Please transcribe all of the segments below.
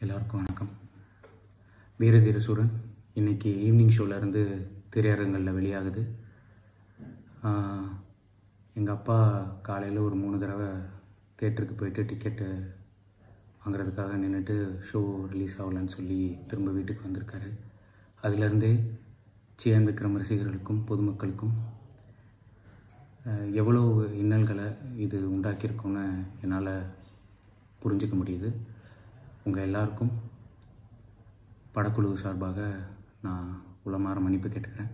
எல்லாருக்கும் வணக்கம். வீரதீர சூரன் இன்றைக்கி ஈவினிங் ஷோவிலேருந்து திரையரங்களில் வெளியாகுது. எங்கள் அப்பா காலையில் ஒரு 3 தடவை தேட்டருக்கு போயிட்டு டிக்கெட்டு வாங்குறதுக்காக நின்றுட்டு ஷோ ரிலீஸ் ஆகலன்னு சொல்லி திரும்ப வீட்டுக்கு வந்திருக்காரு. அதிலேருந்தே சியான் விக்ரம் ரசிகர்களுக்கும் பொதுமக்களுக்கும் எவ்வளோ இன்னல்களை இது உண்டாக்கியிருக்கோன்னு என்னால் புரிஞ்சிக்க முடியுது. உங்கள் எல்லாருக்கும் படக்குழு சார்பாக நான் உளமாற மன்னிப்பு கேட்டுக்கிறேன்.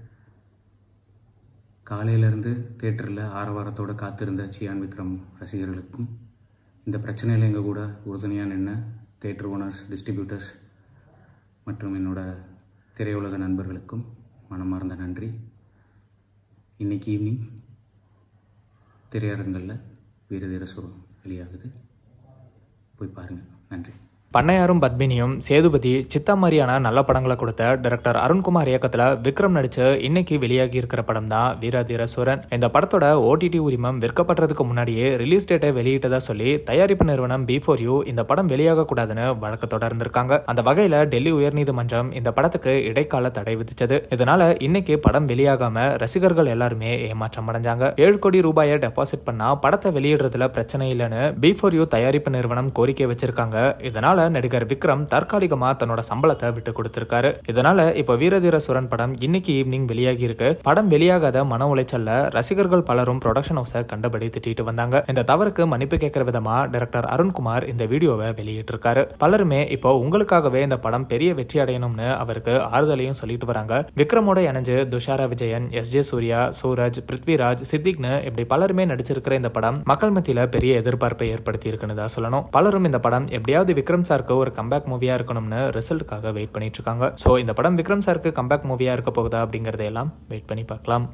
காலையிலேருந்து தேட்டரில் ஆரவாரத்தோடு காத்திருந்த சியான் விக்ரம் ரசிகர்களுக்கும் இந்த பிரச்சனையில் எங்கள் கூட உறுதுணையாக நின்ன தேட்டர் ஓனர்ஸ், டிஸ்ட்ரிபியூட்டர்ஸ் மற்றும் என்னோடய திரையுலக நண்பர்களுக்கும் மனமார்ந்த நன்றி. இன்றைக்கி ஈவினிங் திரையரங்களில் வீரதீர சூரன் வெளியாகுது, போய் பாருங்கள். நன்றி. பண்ணையாரும் பத்மினியும் சேதுபதி சித்தா மாதிரியான நல்ல படங்களை கொடுத்த டைரக்டர் அருண்குமார் இயக்கத்தில் விக்ரம் நடிச்சு இன்னைக்கு வெளியாகி இருக்கிற படம் தான் வீரதீர சூரன். இந்த படத்தோட ஓடிடி உரிமம் விற்கப்படுறதுக்கு முன்னாடியே ரிலீஸ் டேட்டை வெளியிட்டதா சொல்லி தயாரிப்பு நிறுவனம் B4U இந்த படம் வெளியாக கூடாதுன்னு வழக்கு தொடர்ந்திருக்காங்க. அந்த வகையில டெல்லி உயர்நீதிமன்றம் இந்த படத்துக்கு இடைக்கால தடை விதிச்சது. இதனால இன்னைக்கு படம் வெளியாகாம ரசிகர்கள் எல்லாருமே ஏமாற்றம் அடைஞ்சாங்க. 7 கோடி ரூபாயை டெபாசிட் பண்ணா படத்தை வெளியிடுறதுல பிரச்சனை இல்லைன்னு B4U தயாரிப்பு நிறுவனம் கோரிக்கை வச்சிருக்காங்க. இதனால நடிகர் விக்ரம் தற்காலிகமா தன்னோட சம்பளத்தை விட்டு கொடுத்திருக்காரு. இதனால இப்ப வீரதீர சூரன் படம் இன்னைக்கு ஈவினிங் வெளியாகி இருக்கு. படம் வெளியாகாத மன உளைச்சல்ல ரசிகர்கள் பலரும் ப்ரொடக்ஷன் ஹவுஸை கண்டபடி திட்டிட்டு வந்தாங்க. இந்த தவறுக்கு மன்னிப்பு கேட்கிற விதமா டைரக்டர் அருண்குமார் இந்த வீடியோவை வெளியிட்டிருக்காரு. பலருமே இப்போ உங்களுக்காகவே இந்த படம் பெரிய வெற்றி அடையணும்னு அவருக்கு ஆறுதலையும் சொல்லிட்டு வராங்க. விக்ரமோட இணைஞ்சு துஷாரா விஜயன், SJ சூர்யா, சூரஜ், பிருத்விராஜ், சித்திக்னு இப்படி பலருமே நடிச்சிருக்கிற இந்த படம் மக்கள் மத்தியில பெரிய எதிர்பார்ப்பை ஏற்படுத்தி இருக்குன்னு தான் சொல்லணும். பலரும் இந்த படம் எப்படியாவது விக்ரம் சாருக்கு ஒரு கம்பேக் மூவியா இருக்கணும்னு ரிசல்ட்டுக்காக வெயிட் பண்ணிட்டு இருக்காங்க. சோ இந்த படம் விக்ரம் சாருக்கு கம்பேக் மூவியா இருக்க போகுதா அப்படிங்கறதையெல்லாம் வெயிட் பண்ணி பார்க்கலாம்.